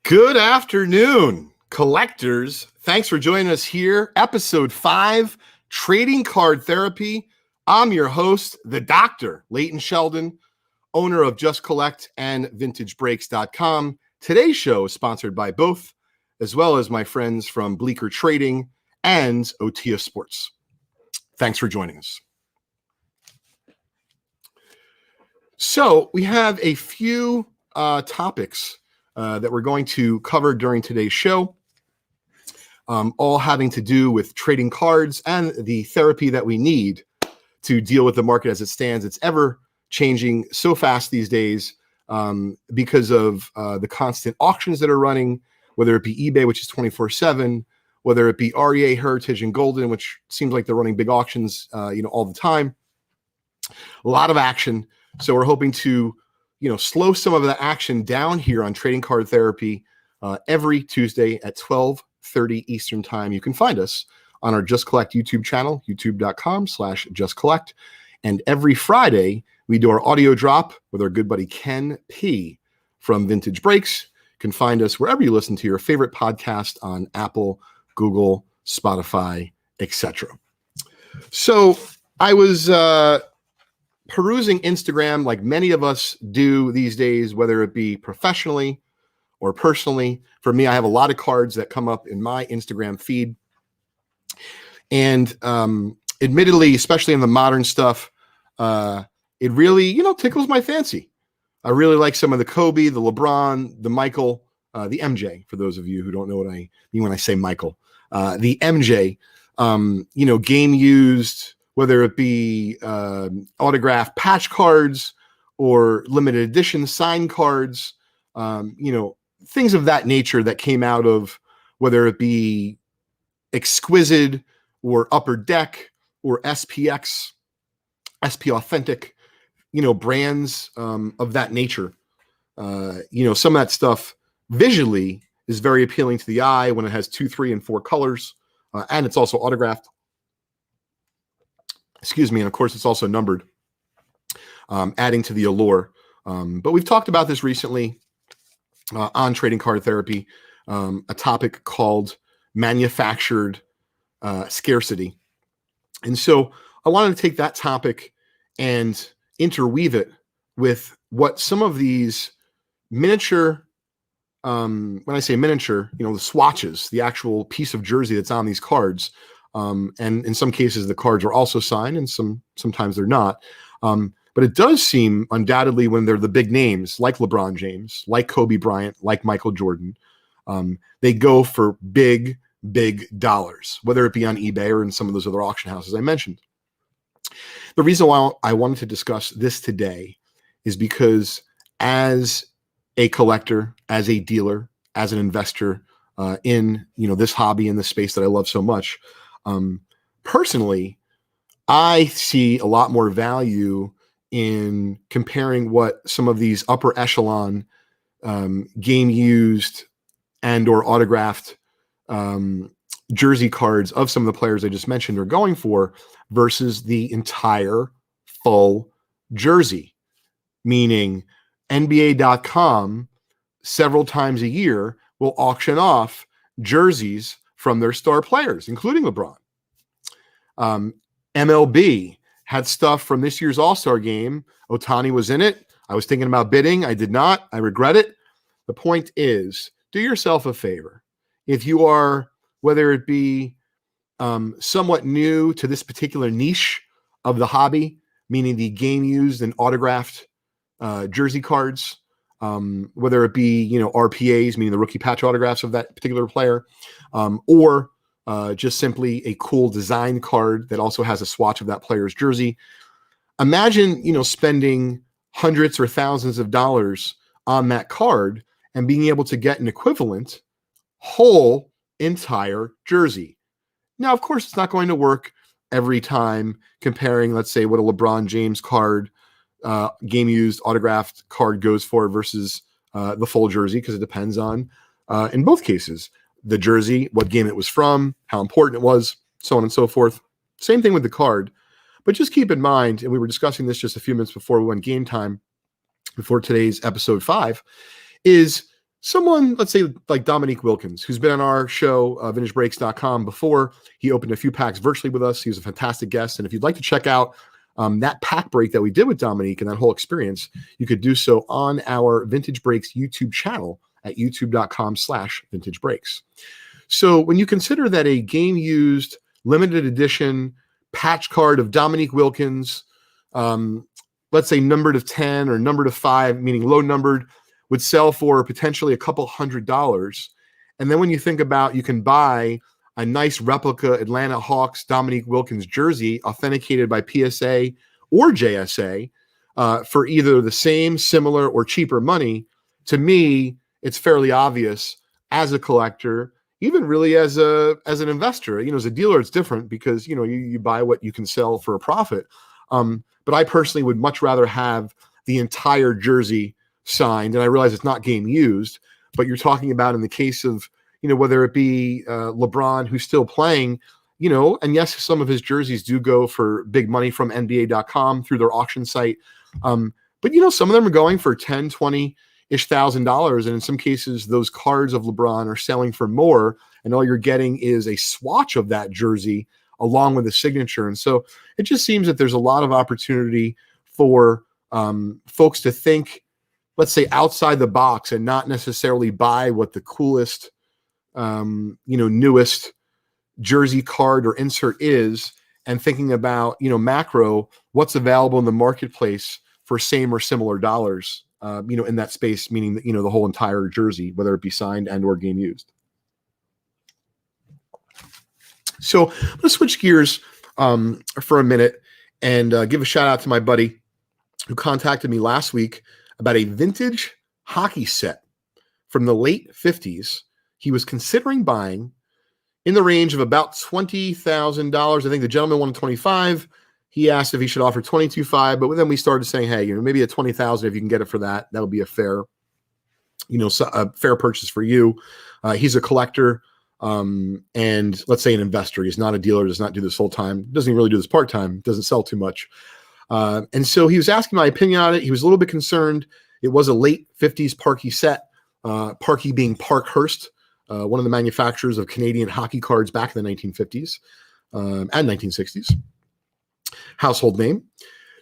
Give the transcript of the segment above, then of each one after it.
Good afternoon, collectors. Thanks for joining us here. Episode 5, Trading Card Therapy. I'm your host, the Dr. Leighton Sheldon, owner of Just Collect and VintageBreaks.com. Today's show is sponsored by both, as well as my friends from Bleecker Trading and Otia Sports. Thanks for joining us. So we have a few topics that we're going to cover during today's show, all having to do with trading cards and the therapy that we need to deal with the market as it stands. It's ever changing so fast these days because of the constant auctions that are running, whether it be eBay, which is 24/7, whether it be REA, Heritage, and Golden, which seems like they're running big auctions, all the time. A lot of action. So we're hoping to slow some of the action down here on Trading Card Therapy every Tuesday at 12:30 Eastern Time. You can find us on our Just Collect YouTube channel, youtube.com/justcollect. And every Friday, we do our audio drop with our good buddy Ken P. from Vintage Breaks. You can find us wherever you listen to your favorite podcast on Apple, Google, Spotify, etc. So I was perusing Instagram like many of us do these days, whether it be professionally or personally. For me, I have a lot of cards that come up in my Instagram feed. And admittedly, especially in the modern stuff, it really, tickles my fancy. I really like some of the Kobe, the LeBron, the Michael, the MJ, for those of you who don't know what I mean when I say Michael. The MJ, game used, whether it be autographed patch cards or limited edition signed cards, things of that nature that came out of whether it be Exquisite or Upper Deck or SPX, SP Authentic, brands of that nature. Some of that stuff visually is very appealing to the eye when it has 2, 3, and 4 colors, and it's also autographed. And of course, it's also numbered, adding to the allure. But we've talked about this recently on Trading Card Therapy, a topic called manufactured scarcity. And so I wanted to take that topic and interweave it with what some of these miniature, when I say miniature, the swatches, the actual piece of jersey that's on these cards. And in some cases, the cards are also signed, and sometimes they're not. But it does seem, undoubtedly, when they're the big names, like LeBron James, like Kobe Bryant, like Michael Jordan, they go for big, big dollars, whether it be on eBay or in some of those other auction houses I mentioned. The reason why I wanted to discuss this today is because as a collector, as a dealer, as an investor in this hobby, in this space that I love so much, personally, I see a lot more value in comparing what some of these upper echelon game used and or autographed jersey cards of some of the players I just mentioned are going for versus the entire full jersey, meaning NBA.com several times a year will auction off jerseys from their star players, including LeBron. MLB had stuff from this year's All-Star game. Ohtani was in it. I was thinking about bidding. I did not. I regret it. The point is, do yourself a favor. If you are, whether it be somewhat new to this particular niche of the hobby, meaning the game used and autographed jersey cards, whether it be, RPAs, meaning the rookie patch autographs of that particular player, or just simply a cool design card that also has a swatch of that player's jersey. Imagine, spending hundreds or thousands of dollars on that card and being able to get an equivalent whole entire jersey. Now, of course, it's not going to work every time comparing, let's say, what a LeBron James card, game used autographed card goes for versus the full jersey, because it depends on, in both cases, the jersey, what game it was from, how important it was, so on and so forth. Same thing with the card. But just keep in mind, and we were discussing this just a few minutes before we went game time, before today's episode 5, is someone, let's say like Dominique Wilkins, who's been on our show, vintagebreaks.com before. He opened a few packs virtually with us. He was a fantastic guest. And if you'd like to check out that pack break that we did with Dominique and that whole experience, you could do so on our Vintage Breaks YouTube channel at youtube.com/vintagebreaks. So when you consider that a game used limited edition patch card of Dominique Wilkins, let's say numbered of 10 or numbered of 5, meaning low numbered, would sell for potentially a couple $100. And then when you think about, you can buy a nice replica Atlanta Hawks Dominique Wilkins jersey authenticated by PSA or JSA for either the same, similar, or cheaper money. To me, it's fairly obvious as a collector, even really as an investor. As a dealer, it's different because you buy what you can sell for a profit. But I personally would much rather have the entire jersey signed, and I realize it's not game used, but you're talking about in the case of whether it be LeBron, who's still playing, and yes, some of his jerseys do go for big money from NBA.com through their auction site, but some of them are going for 10, 20-ish $1,000, and in some cases those cards of LeBron are selling for more, and all you're getting is a swatch of that jersey along with a signature. And so it just seems that there's a lot of opportunity for folks to think, let's say, outside the box and not necessarily buy what the coolest, newest jersey card or insert is, and thinking about, macro, what's available in the marketplace for same or similar dollars, in that space, meaning that, the whole entire jersey, whether it be signed and or game used. So I'm going to switch gears for a minute and give a shout out to my buddy who contacted me last week about a vintage hockey set from the late 50s. He was considering buying in the range of about $20,000. I think the gentleman wanted 25. He asked if he should offer 22.5, but then we started saying, hey, maybe at 20,000, if you can get it for that, that'll be a fair, a fair purchase for you. He's a collector. And let's say an investor. He's not a dealer, does not do this full time, doesn't even really do this part time, doesn't sell too much. And so he was asking my opinion on it. He was a little bit concerned. It was a late 50s Parky set, Parky being Parkhurst, one of the manufacturers of Canadian hockey cards back in the 1950s and 1960s. Household name.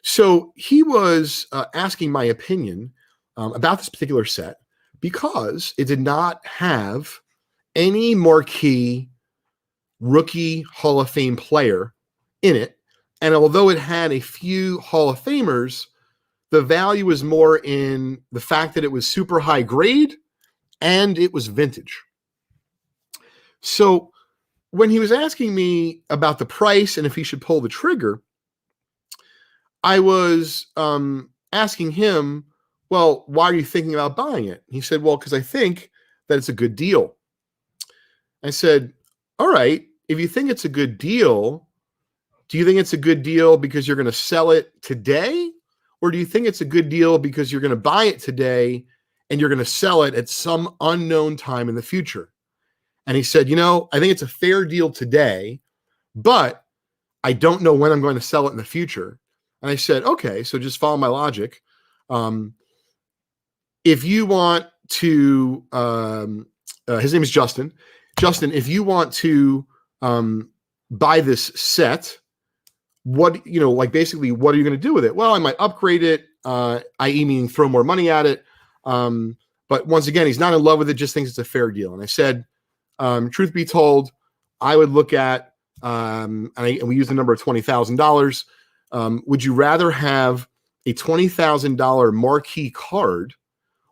So he was asking my opinion about this particular set because it did not have any marquee rookie Hall of Fame player in it. And although it had a few Hall of Famers, the value was more in the fact that it was super high grade and it was vintage. So when he was asking me about the price and if he should pull the trigger, I was asking him, well, why are you thinking about buying it? He said, well, because I think that it's a good deal. I said, all right, if you think it's a good deal, do you think it's a good deal because you're going to sell it today? Or do you think it's a good deal because you're going to buy it today and you're going to sell it at some unknown time in the future? And he said, I think it's a fair deal today, but I don't know when I'm going to sell it in the future. And I said, okay, so just follow my logic. If you want to, his name is Justin. Justin, if you want to buy this set, basically, what are you going to do with it? Well, I might upgrade it, i.e. meaning throw more money at it. But once again, he's not in love with it, just thinks it's a fair deal. And I said, truth be told, I would look at, and we use the number of $20,000. Would you rather have a $20,000 marquee card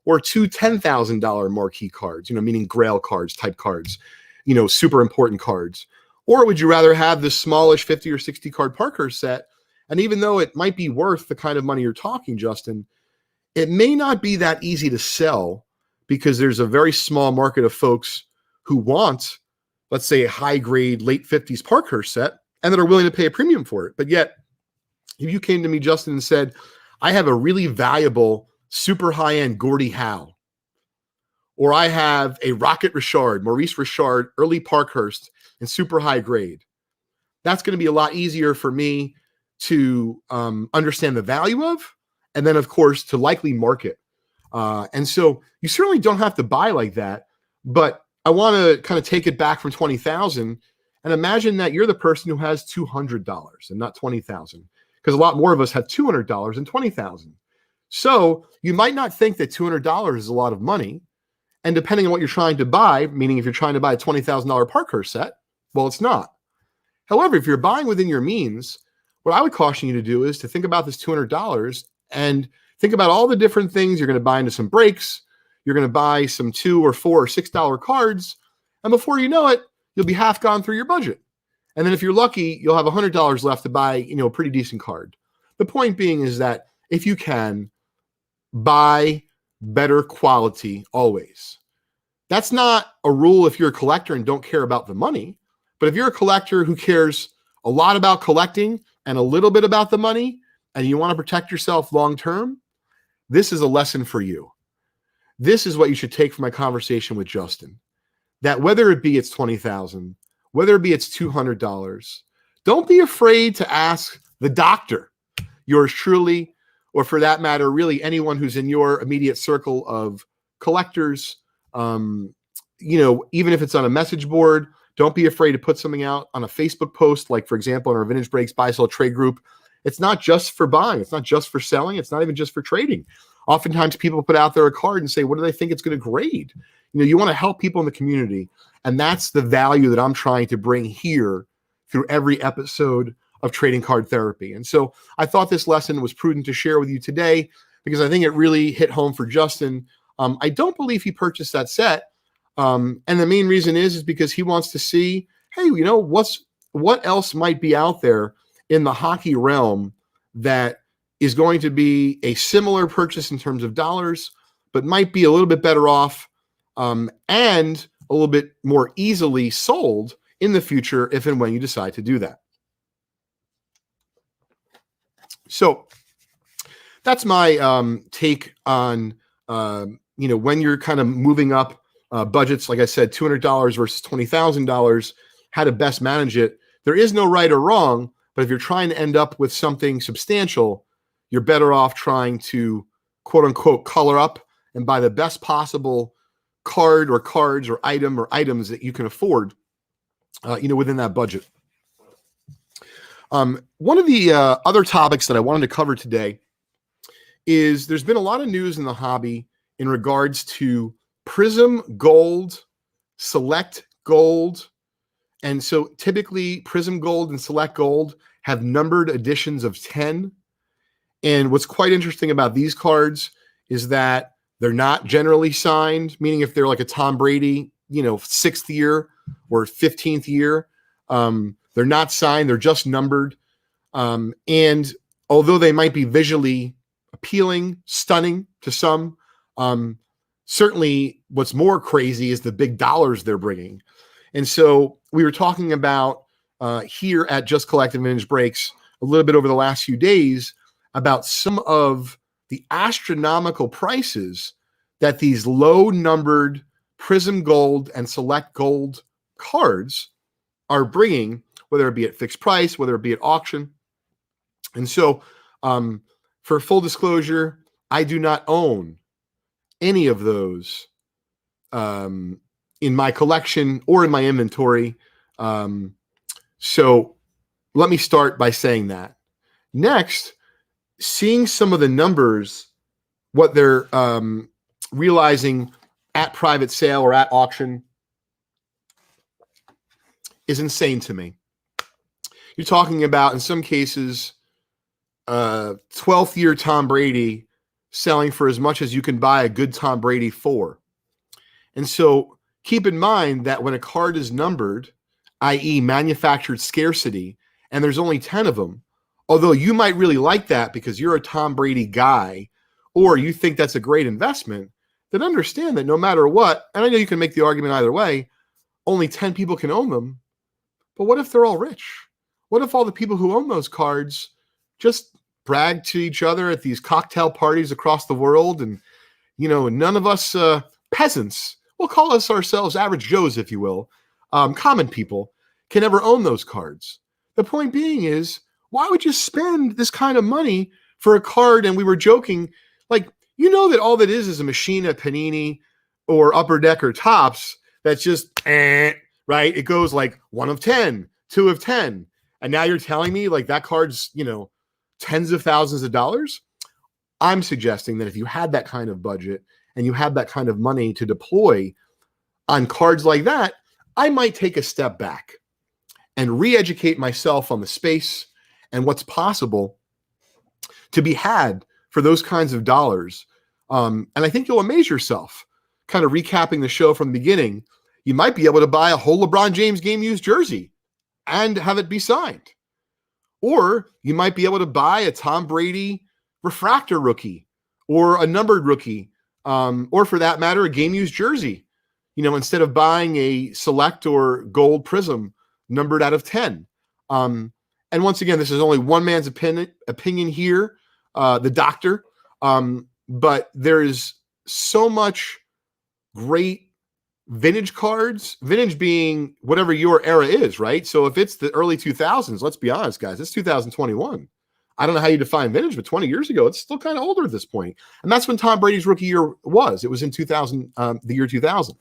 or two $10,000 marquee cards, meaning grail cards, type cards, super important cards? Or would you rather have this smallish 50 or 60 card Parkhurst set? And even though it might be worth the kind of money you're talking, Justin, it may not be that easy to sell because there's a very small market of folks who want, let's say, a high grade late 50s Parkhurst set and that are willing to pay a premium for it. But yet, if you came to me, Justin, and said, I have a really valuable super high-end Gordie Howe, or I have a Rocket Richard, Maurice Richard, early Parkhurst, and super high grade, that's going to be a lot easier for me to understand the value of, and then, of course, to likely market. And so you certainly don't have to buy like that, but I want to kind of take it back from 20,000 and imagine that you're the person who has $200 and not 20,000, because a lot more of us have $200 and 20,000. So you might not think that $200 is a lot of money. And depending on what you're trying to buy, meaning if you're trying to buy a $20,000 Parkhurst set, well, it's not. However, if you're buying within your means, what I would caution you to do is to think about this $200 and think about all the different things you're going to buy into some breaks. You're going to buy some $2 or $4 or $6 cards. And before you know it, you'll be half gone through your budget. And then if you're lucky, you'll have $100 left to buy, a pretty decent card. The point being is that if you can, buy better quality always. That's not a rule if you're a collector and don't care about the money. But if you're a collector who cares a lot about collecting and a little bit about the money, and you want to protect yourself long term, this is a lesson for you. This is what you should take from my conversation with Justin. That whether it be it's 20,000, whether it be it's $200, don't be afraid to ask the doctor, yours truly, or for that matter, really anyone who's in your immediate circle of collectors. Even if it's on a message board, don't be afraid to put something out on a Facebook post, like, for example, in our Vintage Breaks Buy Sell Trade group. It's not just for buying. It's not just for selling. It's not even just for trading. Oftentimes people put out there a card and say, what do they think it's going to grade? You want to help people in the community. And that's the value that I'm trying to bring here through every episode of Trading Card Therapy. And so I thought this lesson was prudent to share with you today because I think it really hit home for Justin. I don't believe he purchased that set. And the main reason is because he wants to see, hey, what else might be out there in the hockey realm that is going to be a similar purchase in terms of dollars, but might be a little bit better off and a little bit more easily sold in the future if and when you decide to do that. So that's my take on, when you're kind of moving up budgets, like I said, $200 versus $20,000, how to best manage it. There is no right or wrong, but if you're trying to end up with something substantial, you're better off trying to, quote unquote, color up and buy the best possible card or cards or items that you can afford, within that budget. One of the other topics that I wanted to cover today is there's been a lot of news in the hobby in regards to Prism Gold, Select Gold. And so typically Prism Gold and Select Gold have numbered editions of 10. And what's quite interesting about these cards is that they're not generally signed, meaning if they're like a Tom Brady, 6th year or 15th year, they're not signed. They're just numbered. And although they might be visually appealing, stunning to some, certainly what's more crazy is the big dollars they're bringing. And so we were talking about here at Just Collecting Vintage Breaks a little bit over the last few days about some of the astronomical prices that these low numbered Prism Gold and Select Gold cards are bringing, whether it be at fixed price, whether it be at auction. And so for full disclosure, I do not own any of those in my collection or in my inventory. So let me start by saying that. Next, seeing some of the numbers, what they're realizing at private sale or at auction is insane to me. You're talking about, in some cases, 12th year Tom Brady selling for as much as you can buy a good Tom Brady for. And so keep in mind that when a card is numbered, i.e. manufactured scarcity, and there's only 10 of them, although you might really like that because you're a Tom Brady guy, or you think that's a great investment, then understand that no matter what, and I know you can make the argument either way, only 10 people can own them. But what if they're all rich? What if all the people who own those cards just brag to each other at these cocktail parties across the world, and none of us peasants, we'll call us ourselves average Joes, if you will, common people, can ever own those cards? The point being is, why would you spend this kind of money for a card? And we were joking, like, you know that all that is a machine at Panini or Upper Decker Tops that's just, right? It goes like 1 of 10, 2 of 10. And now you're telling me like that card's, tens of thousands of dollars? I'm suggesting that if you had that kind of budget and you had that kind of money to deploy on cards like that, I might take a step back and re-educate myself on the space and what's possible to be had for those kinds of dollars. And I think you'll amaze yourself. Kind of recapping the show from the beginning, you might be able to buy a whole LeBron James game-used jersey and have it be signed. Or you might be able to buy a Tom Brady refractor rookie or a numbered rookie, or for that matter, a game-used jersey, instead of buying a select or gold prism numbered out of 10. And once again, this is only one man's opinion here, the doctor. But there is so much great vintage cards, vintage being whatever your era is, right? So if it's the early 2000s, let's be honest, guys, it's 2021. I don't know how you define vintage, but 20 years ago, it's still kind of older at this point. And that's when Tom Brady's rookie year was. It was in 2000, the year 2000.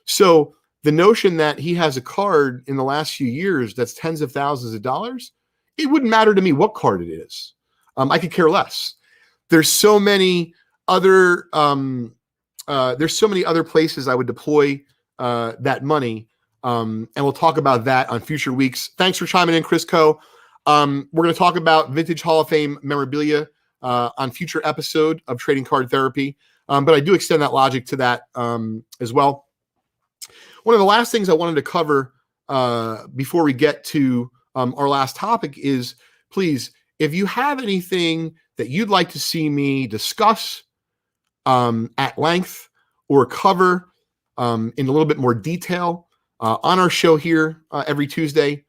So the notion that he has a card in the last few years that's tens of thousands of dollars, it wouldn't matter to me what card it is. I could care less. There's so many other places I would deploy that money, and we'll talk about that on future weeks. Thanks for chiming in, Chris Coe. We're going to talk about Vintage Hall of Fame memorabilia on future episode of Trading Card Therapy, but I do extend that logic to that as well. One of the last things I wanted to cover before we get to our last topic is, please, if you have anything that you'd like to see me discuss at length or cover in a little bit more detail on our show here every Tuesday,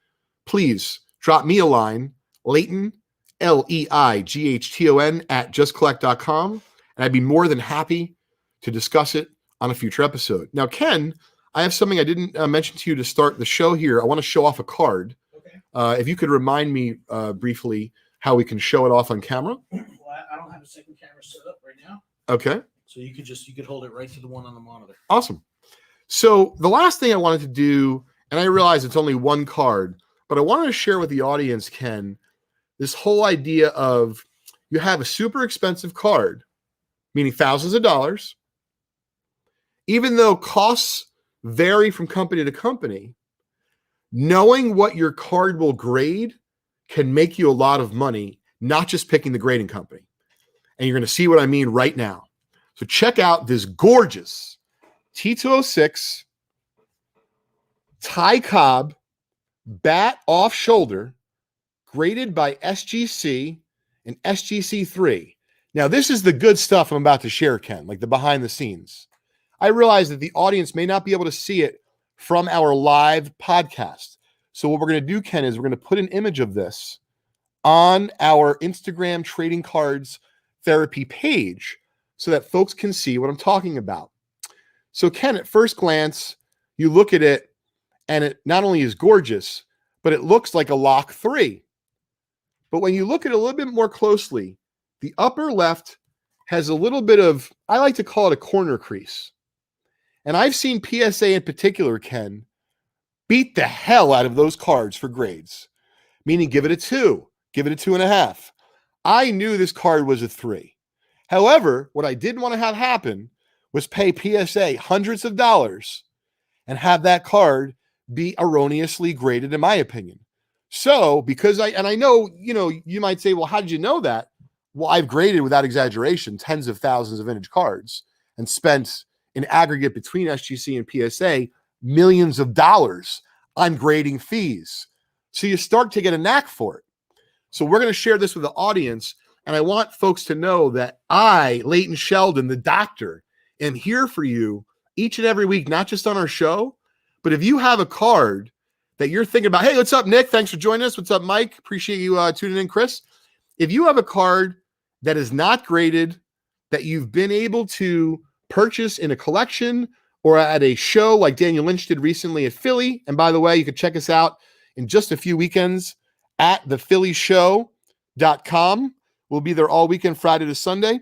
please drop me a line, Leighton, Leighton at justcollect.com, and I'd be more than happy to discuss it on a future episode. Now, Ken, I have something I didn't mention to you to start the show here. I want to show off a card. Okay. If you could remind me briefly how we can show it off on camera. Well, I don't have a second camera set up right now. Okay. So you could hold it right to the one on the monitor. Awesome. So the last thing I wanted to do, and I realize it's only one card, but I wanted to share with the audience, Ken, this whole idea of you have a super expensive card, meaning thousands of dollars, even though costs vary from company to company, knowing what your card will grade can make you a lot of money, not just picking the grading company. And you're going to see what I mean right now. So check out this gorgeous T206 Ty Cobb bat off shoulder graded by SGC and SGC3. Now, this is the good stuff I'm about to share, Ken, like the behind the scenes. I realize that the audience may not be able to see it from our live podcast. So what we're going to do, Ken, is we're going to put an image of this on our Instagram Trading Cards Therapy page so that folks can see what I'm talking about. So, Ken, at first glance, you look at it, and it not only is gorgeous, but it looks like a Lock 3. But when you look at it a little bit more closely, the upper left has a little bit of, I like to call it a corner crease. And I've seen PSA in particular, Ken, beat the hell out of those cards for grades, meaning give it a 2, give it a 2.5. I knew this card was a 3. However, what I didn't want to have happen was pay PSA hundreds of dollars and have that card be erroneously graded, in my opinion. So, because I know, you might say, well, how did you know that? Well, I've graded, without exaggeration, tens of thousands of vintage cards and spent in aggregate between SGC and PSA millions of dollars on grading fees. So you start to get a knack for it. So we're going to share this with the audience, and I want folks to know that I, Leighton Sheldon, the doctor, am here for you each and every week, not just on our show, but if you have a card that you're thinking about, hey, what's up, Nick? Thanks for joining us. What's up, Mike? Appreciate you tuning in, Chris. If you have a card that is not graded, that you've been able to purchase in a collection or at a show like Daniel Lynch did recently at Philly, and by the way, you can check us out in just a few weekends at thephillyshow.com. We'll be there all weekend, Friday to Sunday.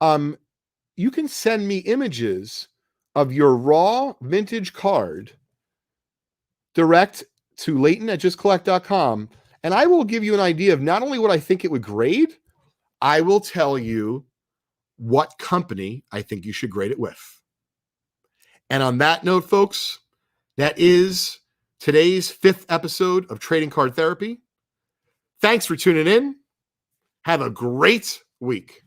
you can send me images of your raw vintage card direct to Leighton@justcollect.com, and I will give you an idea of not only what I think it would grade, I will tell you what company I think you should grade it with. And on that note, folks, that is today's 5th episode of Trading Card Therapy. Thanks for tuning in. Have a great week.